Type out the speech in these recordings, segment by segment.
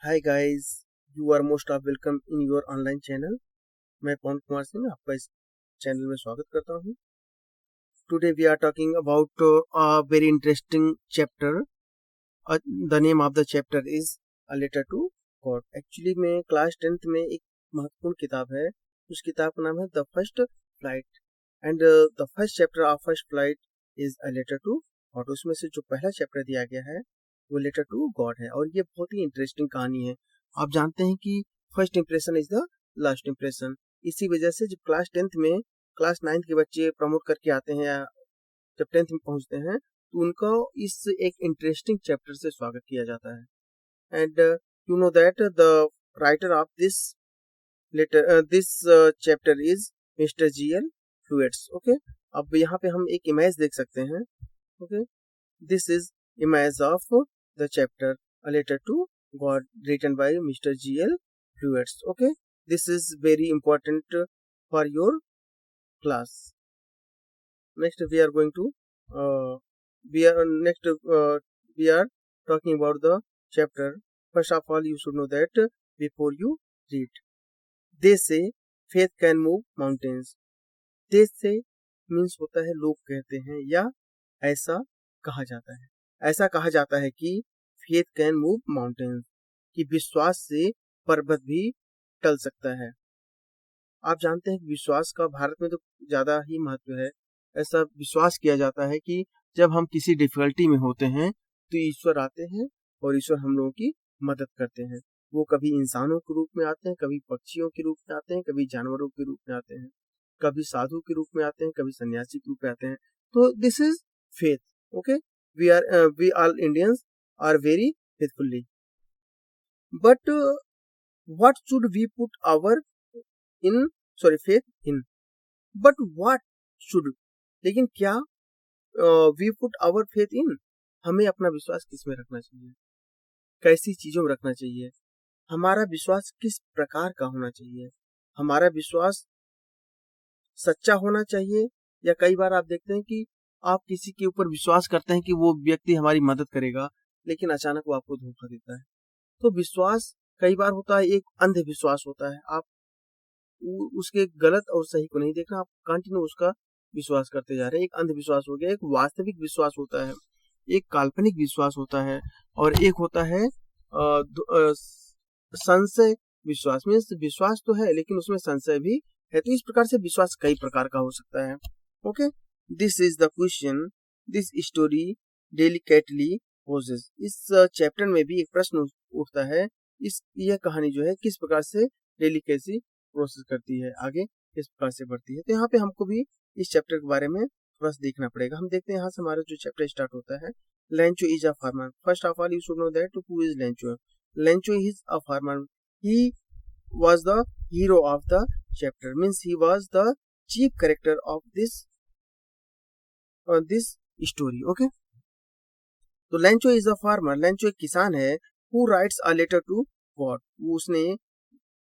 Hi guys, you are most of welcome in your online channel. मैं पवन कुमार सिंह आपका इस channel में स्वागत करता हूँ। Today we are talking about a very interesting chapter. The name of the chapter is a letter to God. Actually में class 10th में एक महत्वपूर्ण किताब है। उस किताब का नाम है the first flight and the first chapter of first flight is a letter to God. उसमें से जो पहला चैप्टर दिया गया है वो लेटर टू गॉड है और ये बहुत ही इंटरेस्टिंग कहानी है। आप जानते हैं कि first impression is the last impression. इसी वजह से जब क्लास 10th में क्लास 9th के बच्चे प्रमोट करके आते हैं या जब 10th में पहुंचते हैं तो उनको इस एक इंटरेस्टिंग चैप्टर से स्वागत किया जाता है। And you know that the writer of this letter this chapter is mister GL Fuentes. Okay, अब यहाँ पे हम एक इमेज देख सकते हैं। Okay, this is image of the chapter A Letter to God written by Mr. GL Fluids. Okay, this is very important for your class. Next we are going to we are talking about the chapter. First of all, you should know that before you read, they say faith can move mountains. They say means होता है लोग कहते हैं या ऐसा कहा जाता है। ऐसा कहा जाता है कि फेथ कैन मूव माउंटेन्स, कि विश्वास से पर्वत भी टल सकता है। आप जानते हैं कि विश्वास का भारत में तो ज्यादा ही महत्व है। ऐसा विश्वास किया जाता है कि जब हम किसी डिफिकल्टी में होते हैं तो ईश्वर आते हैं और ईश्वर हम लोगों की मदद करते हैं। वो कभी इंसानों के रूप में आते हैं, कभी पक्षियों के रूप में आते हैं, कभी जानवरों के रूप में आते हैं, कभी साधु के रूप में आते हैं, कभी सन्यासी के रूप में आते हैं। तो this is faith. Okay, we all Indians are very faithfully, but what should we put our faith in? But what should, लेकिन क्या we put our faith in? हमें अपना विश्वास किस में रखना चाहिए, कैसी चीजों में रखना चाहिए, हमारा विश्वास किस प्रकार का होना चाहिए, हमारा विश्वास सच्चा होना चाहिए, या कई बार आप देखते हैं कि आप किसी के ऊपर विश्वास करते हैं कि वो व्यक्ति हमारी मदद करेगा, लेकिन अचानक वो आपको धोखा देता है। तो विश्वास कई बार होता है एक अंधविश्वास होता है। आप उसके गलत और सही को नहीं देखना, आप कंटिन्यू उसका विश्वास करते जा रहे हैं। एक अंधविश्वास हो गया। एक वास्तविक विश्वास होता है, एक काल्पनिक विश्वास होता है, और एक होता है संशय विश्वास। मीन्स विश्वास तो है लेकिन उसमें संशय भी है। तो इस प्रकार से विश्वास कई प्रकार का हो सकता है। Okay, this is the question this story delicately poses. इस चैप्टर में भी एक प्रश्न उठता है, यह कहानी जो है किस प्रकार से डेलिकेसी प्रोसेस करती है, आगे किस प्रकार से बढ़ती है। तो यहाँ पे हमको भी इस चैप्टर के बारे में थोड़ा सा देखना पड़ेगा। हम देखते हैं यहाँ से हमारा जो चैप्टर स्टार्ट होता है। Lencho is a farmer. First of all you should know that who is Lencho. Lencho is a farmer. He was the hero of the chapter, means he was the chief character of this story. Okay, तो Lencho is a farmer. Lencho एक किसान है। who writes a letter to God, उसने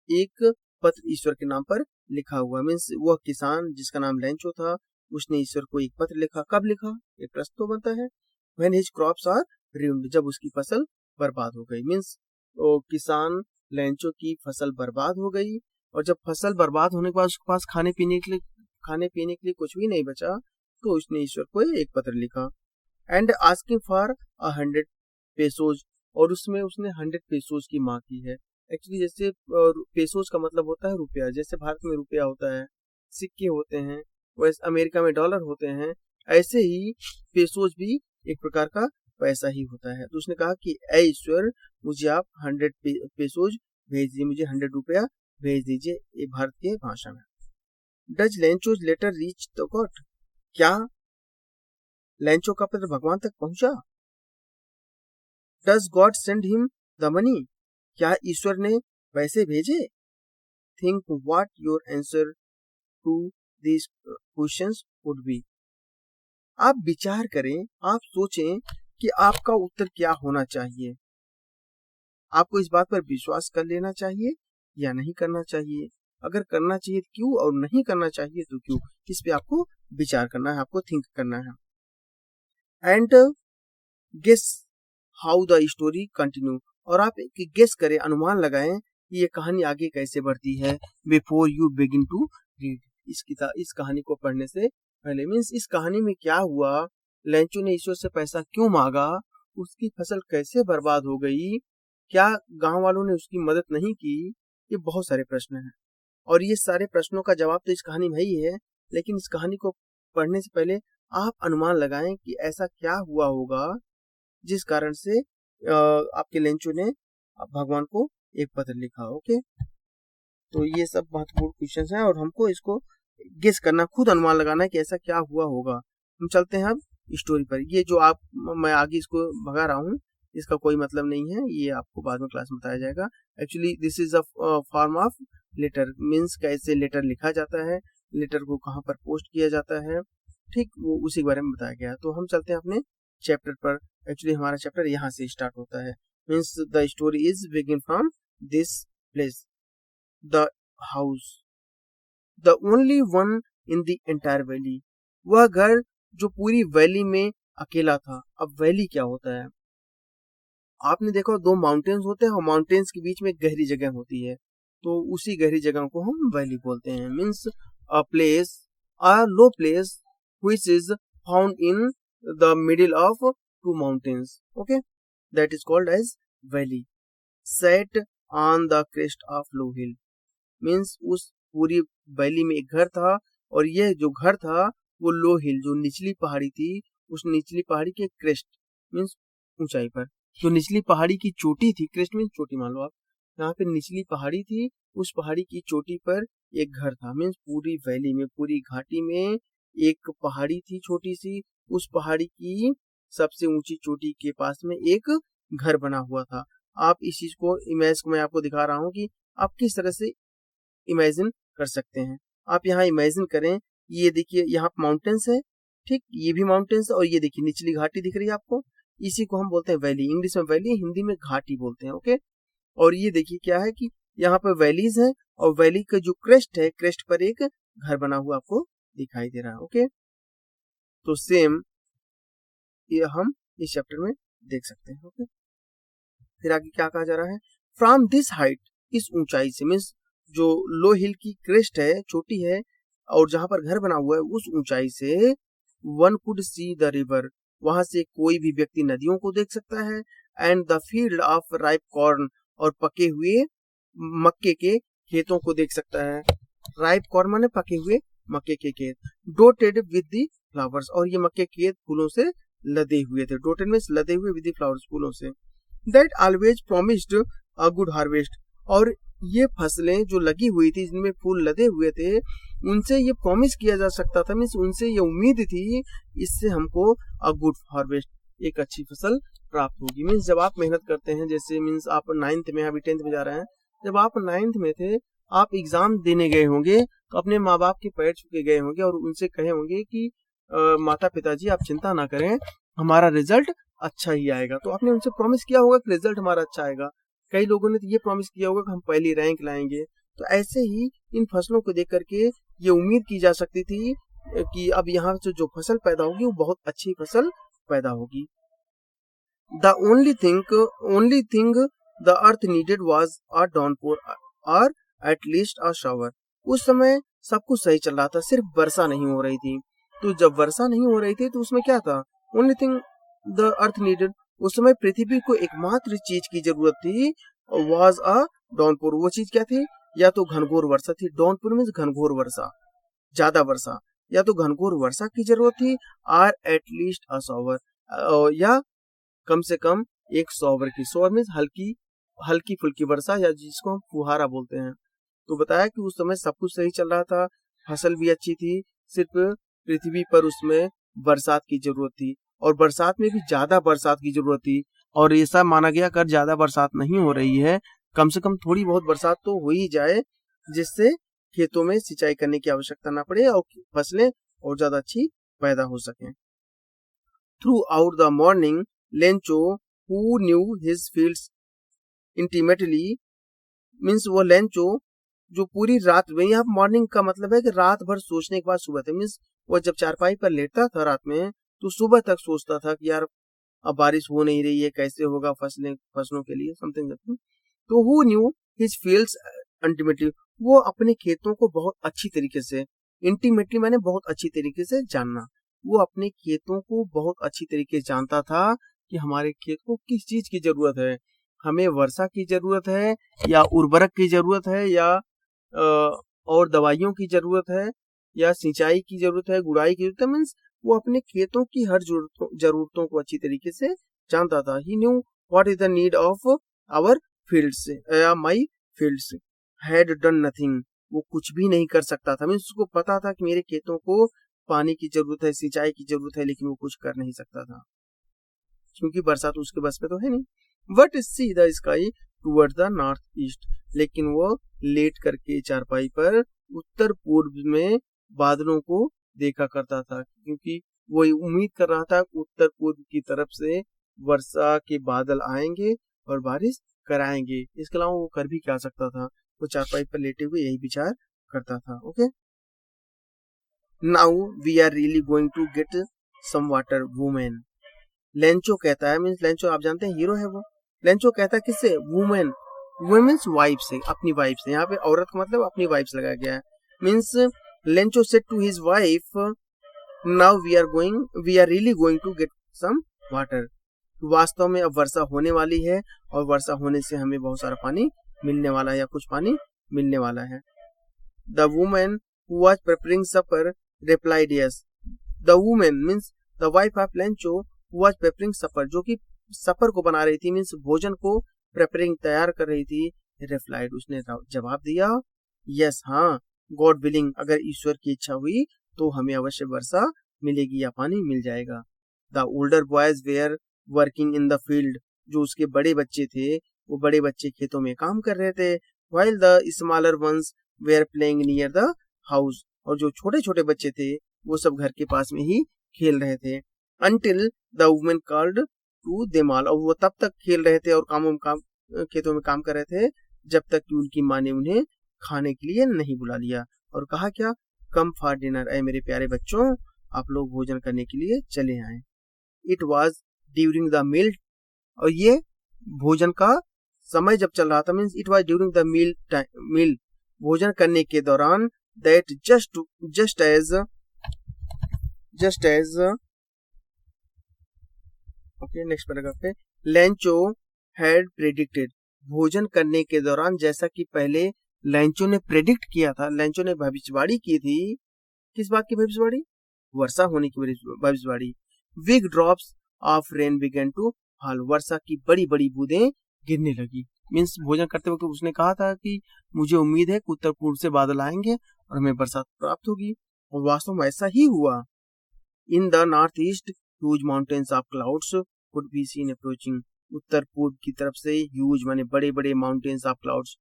एक पत्र ईश्वर के नाम पर लिखा हुआ। मीन्स वह किसान जिसका नाम लेंचो था उसने ईश्वर को एक पत्र लिखा। कब लिखा, एक प्रश्न तो बनता है। when his crops are ruined, जब उसकी फसल बर्बाद हो गई। मीन्स किसान लेंचो की फसल बर्बाद हो गई, और जब फसल बर्बाद होने के बाद उसके पास खाने पीने के लिए कुछ भी नहीं बचा, तो उसने ईश्वर को एक पत्र लिखा। एंड आस्किंग फॉर 100 पेसोज, और उसमें उसने 100 पेसोज की मांग की है। एक्चुअली जैसे पेसोज का मतलब होता है रुपया। जैसे भारत में रुपया होता है, सिक्के होते हैं, वैसे अमेरिका में डॉलर होते हैं, ऐसे ही पेसोज भी एक प्रकार का पैसा ही होता है। तो उसने कहा कि ऐ ईश्वर, मुझे आप 100 पेसोज भेज दीजिए, मुझे 100 रुपया भेज दीजिए, ये भारत के भाषा में। Does Lencho's letter reach the God, क्या लेंचो का पत्र भगवान तक पहुंचा? Does God send him the money, क्या ईश्वर ने पैसे भेजे? Think what your answer to this questions would be. आप विचार करें, आप सोचें कि आपका उत्तर क्या होना चाहिए। आपको इस बात पर विश्वास कर लेना चाहिए या नहीं करना चाहिए? अगर करना चाहिए तो क्यों, और नहीं करना चाहिए तो क्यों? इस पे आपको विचार करना है, आपको थिंक करना है। And guess how the story continue, और आप एक गेस करें, अनुमान लगाएं कि ये कहानी आगे कैसे बढ़ती है before you begin to read. इस कहानी को पढ़ने से पहले, मीन्स इस कहानी में क्या हुआ, लेंचो ने ईश्वर से पैसा क्यों मांगा, उसकी फसल कैसे बर्बाद हो गई, क्या गांव वालों ने उसकी मदद नहीं की, ये बहुत सारे प्रश्न हैं। और ये सारे प्रश्नों का जवाब तो इस कहानी में ही है, लेकिन इस कहानी को पढ़ने से पहले आप अनुमान लगाएं कि ऐसा क्या हुआ होगा जिस कारण से आपके लेंचो ने भगवान को एक पत्र लिखा। ओके, तो ये सब महत्वपूर्ण क्वेश्चन हैं और हमको इसको गेस करना, खुद अनुमान लगाना है कि ऐसा क्या हुआ होगा। हम चलते हैं अब स्टोरी पर। ये जो मैं आगे इसको भगा रहा हूँ, इसका कोई मतलब नहीं है, ये आपको बाद में क्लास में बताया जाएगा। Actually this is a form of letter, means कैसे लेटर लिखा जाता है, लेटर को कहाँ पर पोस्ट किया जाता है, ठीक वो उसी के बारे में बताया गया। तो हम चलते हैं अपने चैप्टर पर। एक्चुअली हमारा चैप्टर यहाँ से स्टार्ट होता है, means the story is begin from this place, the house, the only one in the entire valley. वह घर जो पूरी वैली में अकेला था। अब वैली क्या होता है, आपने देखा दो माउंटेन्स होते हैं और माउंटेन्स के बीच में गहरी जगह होती है, तो उसी गहरी जगह को हम वैली बोलते हैं। Means a place, a low place which is found in the middle of two mountains, okay, that is called as valley, set on the crest of low hill। Means उस पूरी वैली में एक घर था, और यह जो घर था वो लो हिल, जो निचली पहाड़ी थी, उस निचली पहाड़ी के क्रेस्ट मीन्स ऊंचाई पर, जो निचली पहाड़ी की चोटी थी, क्रेस्ट मीन्स चोटी मान लो आप, यहाँ पे निचली पहाड़ी थी, उस पहाड़ी की चोटी पर एक घर था। मीन्स पूरी वैली में, पूरी घाटी में एक पहाड़ी थी छोटी सी, उस पहाड़ी की सबसे ऊंची चोटी के पास में एक घर बना हुआ था। आप इस चीज को, इमेज को मैं आपको दिखा रहा हूँ कि आप किस तरह से इमेजिन कर सकते हैं। आप यहाँ इमेजिन करें, ये देखिए यहाँ माउंटेन्स है, ठीक, ये भी माउंटेन्स है, और ये देखिए निचली घाटी दिख रही है आपको, इसी को हम बोलते हैं वैली। इंग्लिश में वैली, हिंदी में घाटी बोलते हैं। ओके, और ये देखिए क्या है कि यहाँ पर वैलीज है, और वैली का जो क्रेस्ट है, क्रेस्ट पर एक घर बना हुआ आपको दिखाई दे रहा है। ओके, तो सेम ये हम इस चैप्टर में देख सकते हैं। ओके, फिर आगे क्या कहा जा रहा है, फ्रॉम दिस हाइट, इस ऊंचाई से, मीन्स जो लो हिल की क्रेस्ट है, चोटी है, और जहां पर घर बना हुआ है, उस ऊंचाई से one could see the river, वहां से कोई भी व्यक्ति नदियों को देख सकता है, and the field of ripe corn, और पके हुए मक्के के खेतों को देख सकता है। राइप कॉर्न माने पके हुए मक्के के खेत, डोटेड विद द फ्लावर्स, और ये मक्के के खेत फूलों से लदे हुए थे। डोटेड मीन्स लदे हुए, विद द फ्लावर्स फूलों से। That always promised a good harvest, और ये फसलें जो लगी हुई थी, जिनमें फूल लदे हुए थे, उनसे ये प्रॉमिस किया जा सकता था, मीन्स उनसे ये उम्मीद थी, इससे हमको अ गुड हार्वेस्ट, एक अच्छी फसल प्राप्त होगी। मीन्स जब आप मेहनत करते हैं, जैसे मीन्स आप 9th में, अभी 10th में जा रहे हैं, जब आप 9th में थे, आप एग्जाम देने गए होंगे, तो अपने माँ बाप के पैर छू के गए होंगे और उनसे कहे होंगे कि माता पिताजी आप चिंता ना करें, हमारा रिजल्ट अच्छा ही आएगा। तो आपने उनसे प्रॉमिस किया होगा कि रिजल्ट हमारा अच्छा आएगा। कई लोगों ने तो ये प्रॉमिस किया होगा कि हम पहली रैंक लाएंगे। तो ऐसे ही इन फसलों को देख करके ये उम्मीद की जा सकती थी कि अब यहाँ से जो फसल पैदा होगी वो बहुत अच्छी फसल पैदा होगी। The only thing the earth needed was a downpour or at least a shower। उस समय सब कुछ सही चल रहा था, सिर्फ वर्षा नहीं हो रही थी। तो जब वर्षा नहीं हो रही थी तो उसमें क्या था, only thing the earth needed, उस समय पृथ्वी को एकमात्र चीज की जरूरत थी, was a downpour। वो चीज क्या थी, या तो घनघोर वर्षा थी, downpour मीन्स घनघोर वर्षा, ज्यादा वर्षा, या तो घनघोर वर्षा की जरूरत थी, और at least a shower, या कम से कम एक शॉवर की, शॉवर मीन्स हल्की फुल्की वर्षा, या जिसको हम फुहारा बोलते हैं। तो बताया कि उस समय सब कुछ सही चल रहा था, फसल भी अच्छी थी, सिर्फ पृथ्वी पर उसमें बरसात की जरूरत थी, और बरसात में भी ज्यादा बरसात की जरूरत थी। और ऐसा माना गया अगर ज्यादा बरसात नहीं हो रही है, कम से कम थोड़ी बहुत बरसात तो हो ही जाए, जिससे खेतों में सिंचाई करने की आवश्यकता ना पड़े और फसलें और ज्यादा अच्छी पैदा हो सकें। Through out the morning Lencho, who knew his fields intimately, means वो लेंचो जो पूरी रात में, यहाँ मॉर्निंग का मतलब है कि रात भर सोचने के बाद सुबह तक, मीन्स वो जब चारपाई पर लेटता था रात में, तो सुबह तक सोचता था कि यार अब बारिश हो नहीं रही है, कैसे होगा फसलों के लिए, समथिंग। तो who knew his fields ultimately, वो अपने खेतों को बहुत अच्छी तरीके से, इंटीमेटली मैंने बहुत अच्छी तरीके से जानना, वो अपने खेतों को बहुत अच्छी तरीके से जानता था कि हमारे खेत को किस चीज की जरूरत है, हमें वर्षा की जरूरत है या उर्वरक की जरूरत है या और दवाइयों की जरूरत है या सिंचाई की जरूरत है, गुड़ाई की जरूरत है। मीन्स वो अपने खेतों की हर जरूरतों को अच्छी तरीके से जानता था। He knew what is the need of our fields या my fields had done nothing, वो कुछ भी नहीं कर सकता था। मीन्स उसको पता था कि मेरे खेतों को पानी की जरूरत है, सिंचाई की जरूरत है, लेकिन वो कुछ कर नहीं सकता था क्योंकि बरसात उसके बस में तो है नहीं। But see the sky toward the north east, लेकिन वो लेट करके चारपाई पर उत्तर पूर्व में बादलों को देखा करता था, क्योंकि वो उम्मीद कर रहा था उत्तर पूर्व की तरफ से वर्षा के बादल आएंगे और बारिश कराएंगे। इसके अलावा वो कर भी क्या सकता था, वो चारपाई पर लेटे हुए यही विचार करता था। Okay, now we are really going to get some water woman, Lencho कहता है, मीन्स लेंचो आप जानते हैं हीरो है वो। लेंचो कहता है किससे, वुमेन, वुमेन मीन्स वाइफ से, अपनी वाइफ से, यहाँ पे औरत का मतलब अपनी वाइफ से लगाया गया है। Means Lencho said to his wife, now we are really going to get some water, वास्तव में अब वर्षा होने वाली है और वर्षा होने से हमें बहुत सारा पानी मिलने वाला है या कुछ पानी मिलने वाला है। The women who was preparing supper replied yes, the women means the wife of Lencho who was preparing supper, जो कि सपर को बना रही थी, मीन्स भोजन को प्रिपरेरिंग तैयार कर रही थी, रिप्लाइड उसने जवाब दिया, यस हाँ, गॉड विलिंग, अगर ईश्वर की इच्छा हुई तो हमें अवश्य वर्षा मिलेगी या पानी मिल जाएगा। The older boys were working in the field, जो उसके बड़े बच्चे थे वो बड़े बच्चे खेतों में काम कर रहे थे, while the smaller ones were playing near the house, और जो छोटे छोटे बच्चे थे वो सब घर के पास में ही खेल रहे थे। Until the woman called to them all, और वो तब तक खेल रहे थे और खेतों में काम कर रहे थे जब तक कि उनकी माँ ने उन्हें खाने के लिए नहीं बुला लिया और कहा क्या, कम फॉर डिनर, ऐ मेरे प्यारे बच्चों आप लोग भोजन करने के लिए चले आए। It was during the meal, और ये भोजन का समय जब चल रहा था, means it was during the meal, भोजन करने के दौरान, that just as okay, next paragraph पे, लेंचो हैड प्रेडिक्टेड, भोजन करने के दौरान जैसा कि पहले लेंचो ने प्रेडिक्ट किया था, लेंचो ने भविष्यवाणी की थी, किस बात की भविष्यवाणी, वर्षा होने की भविष्यवाणी। Big drops of rain began to fall, वर्षा की बड़ी बड़ी बूंदें गिरने लगी। मीन्स भोजन करते वक्त उसने कहा था कि मुझे उम्मीद है कि उत्तर पूर्व से बादल आएंगे और हमें बरसात प्राप्त होगी, और वास्तव में ऐसा ही हुआ। In the north east huge mountains of clouds could be seen approaching, उत्तर पूर्व की तरफ से ह्यूज माने बड़े बड़े माउंटेन्स ऑफ क्लाउड्स,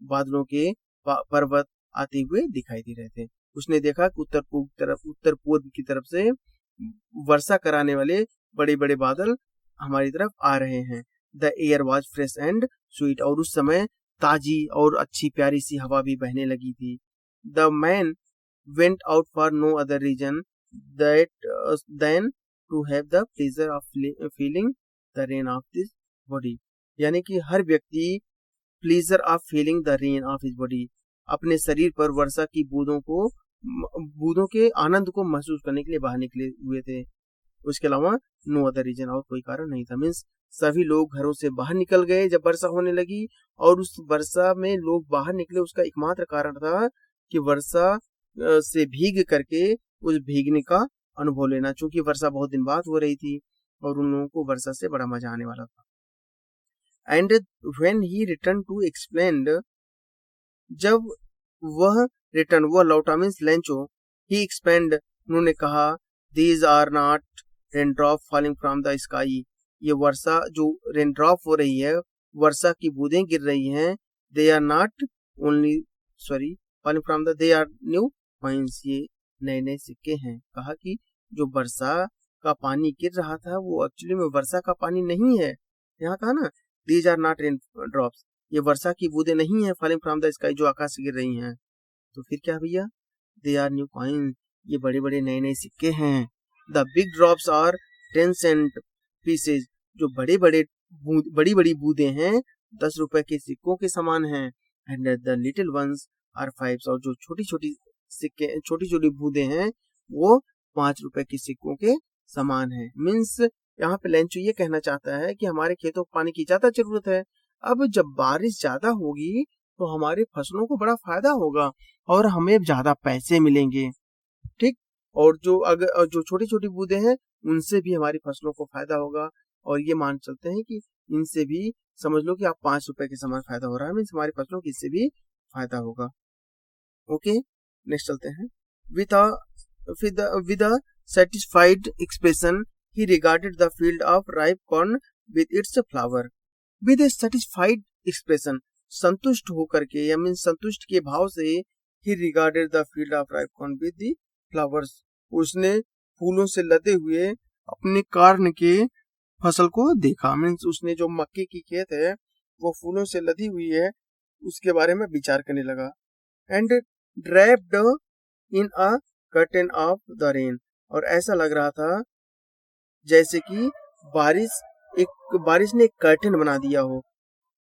बादलों के पर्वत आते हुए दिखाई दे रहे थे। उसने देखा कि उत्तर पूर्व की तरफ से वर्षा कराने वाले बड़े बड़े बादल हमारी तरफ आ रहे हैं। The air was fresh and sweet, और उस समय ताजी और अच्छी प्यारी सी हवा भी बहने लगी थी। The man went out for no other reason than to have the pleasure of feeling the rain of this body, यानी कि हर व्यक्ति pleasure of feeling the rain of his body, अपने शरीर पर वर्षा की बूंदों के आनंद को महसूस करने के लिए बाहर निकले हुए थे। उसके अलावा नो अदर रीजन, और कोई कारण नहीं था। मीन्स सभी लोग घरों से बाहर निकल गए जब वर्षा होने लगी, और उस वर्षा में लोग बाहर निकले उसका एकमात्र कारण था कि वर्षा से भीग करके उस भीगने का अनुभव लेना, चूंकि वर्षा बहुत दिन बाद हो रही थी और उन लोगों को वर्षा से बड़ा मजा आने वाला था। And when he return to explain, जब वह लौटा मीन्स लेंचो, ही एक्सप्लेन्ड, उन्होंने कहा, these are not raindrop falling from the sky, ये वर्षा जो रेनड्रॉप हो रही है, वर्षा की बूंदें गिर रही हैं, they are not only falling from the, they are new coins, ये नए नए सिक्के हैं। कहा कि जो वर्षा का पानी गिर रहा था वो एक्चुअली में वर्षा का पानी नहीं है। यहाँ कहा ना, these are not rain drops, ये वर्षा की बूंदें नहीं है, फॉलिंग फ्रॉम द स्काई, जो आकाश से गिर रही हैं। तो फिर क्या भैया, दे आर न्यू कॉइन, ये बड़े बड़े नए नए सिक्के हैं। The big drops are 10 cent pieces, जो बड़ी बड़ी बूंदें हैं 10 रुपए के सिक्कों के समान हैं। And the little ones are 5, और जो छोटी छोटी बूंदें हैं वो 5 रुपए के सिक्कों के समान है। मीन्स यहाँ पे लेंचो ये कहना चाहता है कि हमारे खेतों को पानी की ज्यादा जरूरत है। अब जब बारिश ज्यादा होगी तो हमारे फसलों को बड़ा फायदा होगा और हमें ज्यादा पैसे मिलेंगे, ठीक। और जो छोटी छोटी बूंदें हैं उनसे भी हमारी फसलों को फायदा होगा, और ये मान चलते हैं कि इनसे भी समझ लो कि आप 5 रुपए के समान फायदा हो रहा है, मीन्स हमारी फसलों की इससे भी फायदा होगा। ओके, नेक्स्ट चलते हैं। With a satisfied expression, he regarded the field of ripe corn with its flower. With a satisfied expression, संतुष्ट होकर के या मीन संतुष्ट के भाव से he regarded the field of ripe corn with the flowers. उसने फूलों से लदे हुए अपने कॉर्न के फसल को देखा। मीन्स उसने जो मक्के की खेत है वो फूलों से लदी हुई है उसके बारे में विचार करने लगा। And draped in a curtain of the rain, और ऐसा लग रहा था जैसे कि बारिश ने एक कर्टेन बना दिया हो।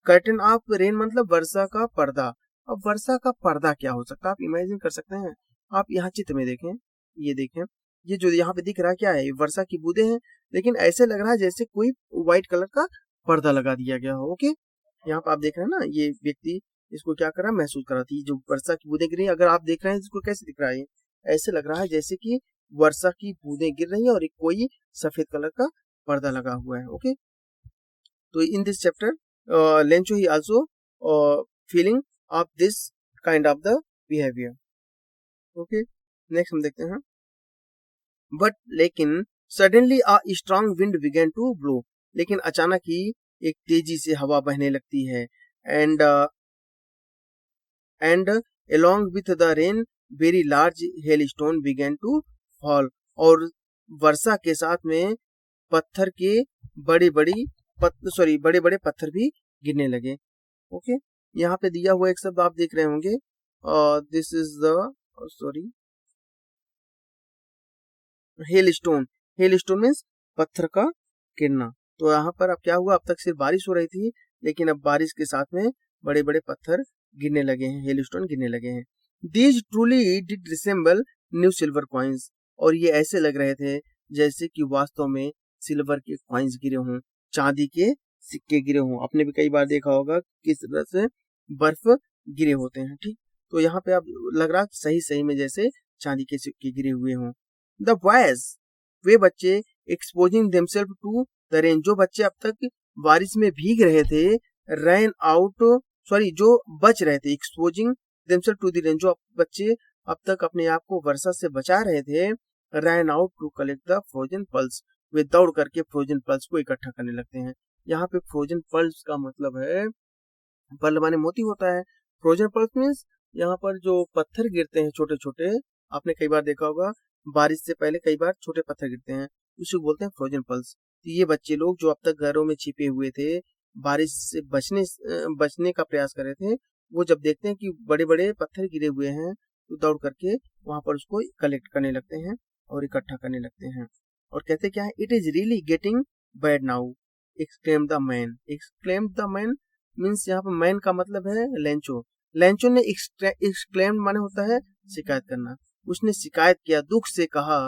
कर्टेन ऑफ रेन मतलब वर्षा का पर्दा। अब वर्षा का पर्दा क्या हो सकता है, आप इमेजिन कर सकते हैं। आप यहाँ चित्र में देखें, ये देखें, ये जो यहाँ पे दिख रहा है क्या है, वर्षा की बूंदें हैं, लेकिन ऐसे लग रहा है जैसे कोई व्हाइट कलर का पर्दा लगा दिया गया हो। ओके, यहाँ पे आप देख रहे हैं ना, ये व्यक्ति इसको क्या कर रहा है, महसूस कर रहा था। जो वर्षा की बूंदें गिर रही है, अगर आप देख रहे हैं इसको कैसे दिख रहा है, ऐसे लग रहा है जैसे कि वर्षा की बूंदें गिर रही है और एक कोई सफेद कलर का पर्दा लगा हुआ है। ओके, तो in this chapter Lencho he also feeling of this kind of the behaviour. Okay, next हम देखते हैं। बट लेकिन suddenly a strong wind began to blow, लेकिन अचानक ही एक तेजी से हवा बहने लगती है। And along with the rain very large hailstone began to fall, और वर्षा के साथ में पत्थर के बड़े बड़े पत्थर भी गिरने लगे। ओके, यहाँ पे दिया हुआ एक शब्द आप देख रहे होंगे, this is the hailstone. Hailstone means पत्थर का गिरना। तो यहाँ पर अब क्या हुआ, अब तक सिर्फ बारिश हो रही थी, लेकिन अब बारिश के साथ में बड़े बड़े पत्थर गिरने लगे हैं, हेलस्टोन गिरने लगे हैं। These truly did resemble new silver coins, और ये ऐसे लग रहे थे जैसे कि वास्तव में सिल्वर के कॉइन्स गिरे हों, चांदी के सिक्के गिरे हों। आपने भी कई बार देखा होगा किस तरह से बर्फ गिरे होते हैं, ठीक। तो यहाँ पे अब लग रहा सही में जैसे चांदी के सिक्के गिरे हुए हों। द बॉयज, वे बच्चे, exposing themselves to the rain, जो बच्चे अब तक बारिश में भीग रहे थे, रैन आउट जो बच रहे थे, exposing themselves to the rain, जो बच्चे अब तक अपने आप को वर्षा से बचा रहे थे, ran out to collect the frozen pearls, वे दौड़ करके फ्रोजन पल्स को इकट्ठा करने लगते हैं। यहाँ पे फ्रोजन पल्स का मतलब है, पल माने मोती होता है, फ्रोजन पल्स मीन्स यहाँ पर जो पत्थर गिरते हैं छोटे छोटे, आपने कई बार देखा होगा बारिश से पहले कई बार छोटे पत्थर गिरते हैं, उसे बोलते हैं फ्रोजन पल्स। तो ये बच्चे लोग जो अब तक घरों में छिपे हुए थे, बारिश से बचने का प्रयास कर रहे थे, वो जब देखते हैं कि बड़े बड़े पत्थर गिरे हुए हैं तो दौड़ करके वहां पर उसको कलेक्ट करने लगते हैं और इकट्ठा करने लगते हैं, और कहते क्या है, it is really getting bad now, exclaim the man. Exclaim the man means यहाँ पर मैन का मतलब है लेंचो। लेंचो ने एक्सक्लेम माने होता है शिकायत करना। उसने शिकायत किया, दुख से कहा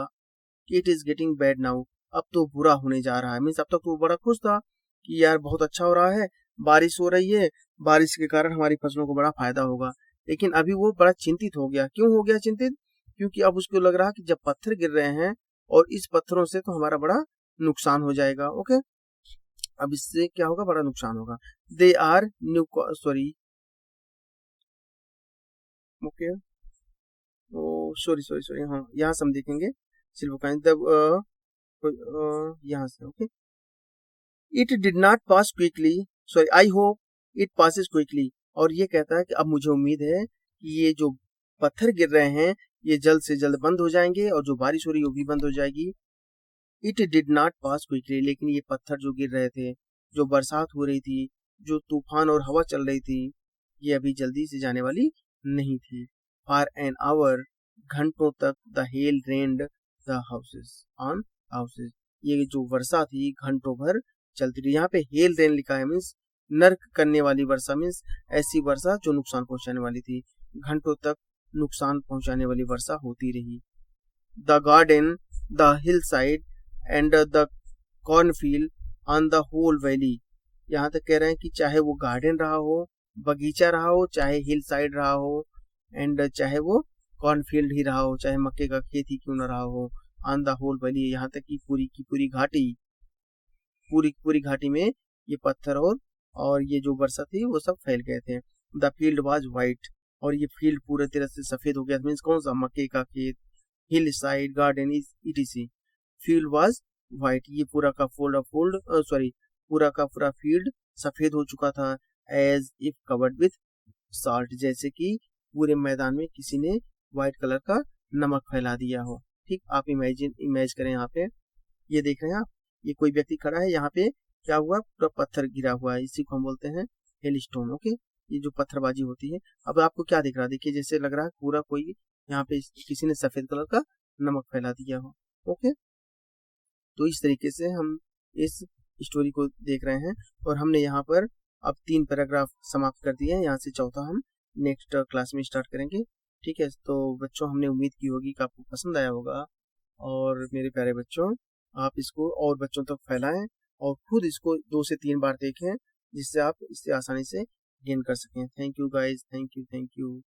कि it is getting bad now, अब तो बुरा होने जा रहा है। मीन्स अब तक तो बड़ा खुश था कि यार बहुत अच्छा हो रहा है, बारिश हो रही है, बारिश के कारण हमारी फसलों को बड़ा फायदा होगा, लेकिन अभी वो बड़ा चिंतित हो गया। क्यों हो गया चिंतित? क्योंकि अब उसको लग रहा कि जब पत्थर गिर रहे हैं और इस पत्थरों से तो हमारा बड़ा नुकसान हो जाएगा। ओके, अब इससे क्या होगा, बड़ा नुकसान होगा। They are new okay sorry हाँ, यहाँ से हम देखेंगे सिल्वर कॉइन यहाँ से। Okay, it did not pass quickly, I hope it passes quickly, और ये कहता है कि अब मुझे उम्मीद है कि ये जो पत्थर गिर रहे हैं ये जल्द से जल्द बंद हो जाएंगे और जो बारिश हो रही है वो भी बंद हो जाएगी। It did not pass quickly, लेकिन ये पत्थर जो गिर रहे थे, जो बरसात हो रही थी, जो तूफान और हवा चल रही थी, ये अभी जल्दी से जाने वाली नहीं थी। फॉर एन आवर, घंटों तक the hell rained the houses on houses, ये जो वर्षा थी घंटों भर चलती रही। यहाँ पे हेल रेन लिखा है, मीन्स नर्क करने वाली वर्षा, मीन्स ऐसी वर्षा जो नुकसान पहुंचाने वाली थी। घंटों तक नुकसान पहुंचाने वाली वर्षा होती रही। The garden, the hill side and the cornfield on the whole valley. यहाँ तक कह रहे हैं कि चाहे वो गार्डन रहा हो, बगीचा रहा हो, चाहे हिल साइड रहा हो, एंड चाहे वो कॉर्नफील्ड ही रहा हो, चाहे मक्के का खेत ही क्यों न रहा हो, ऑन द होल वैली, यहाँ तक कि पूरी की पूरी घाटी, पूरी घाटी में ये पत्थर और ये जो वर्षा थी वो सब फैल गए थे। द फील्ड वाज वाइट, और ये फील्ड पूरे तरह से सफेद हो गया। मीन्स कौन सा? मक्के का खेत, hill side, garden, ETC. Field was white, ये पूरा का पूरा फील्ड सफेद हो चुका था। As if covered with salt, जैसे कि पूरे मैदान में किसी ने व्हाइट कलर का नमक फैला दिया हो। ठीक, आप इमेज करें। यहाँ पे ये देख रहे हैं आप, ये कोई व्यक्ति खड़ा है, यहाँ पे क्या हुआ? पूरा पत्थर गिरा हुआ है, इसी को हम बोलते हैं हेल स्टोन। ओके, ये जो पत्थरबाजी होती है। अब आपको क्या दिख रहा है? देखिए, जैसे लग रहा है पूरा कोई यहाँ पे किसी ने सफेद कलर का नमक फैला दिया हो। ओके, तो इस तरीके से हम इस स्टोरी को देख रहे हैं, और हमने यहाँ पर अब 3 पैराग्राफ समाप्त कर दिए हैं। यहाँ से चौथा हम नेक्स्ट क्लास में स्टार्ट करेंगे। ठीक है, तो बच्चों, हमने उम्मीद की होगी कि आपको पसंद आया होगा, और मेरे प्यारे बच्चों, आप इसको और बच्चों तक फैलाएं और खुद इसको 2 से 3 बार देखें, जिससे आप इससे आसानी से गेन कर सकें। Thank you guys, thank you.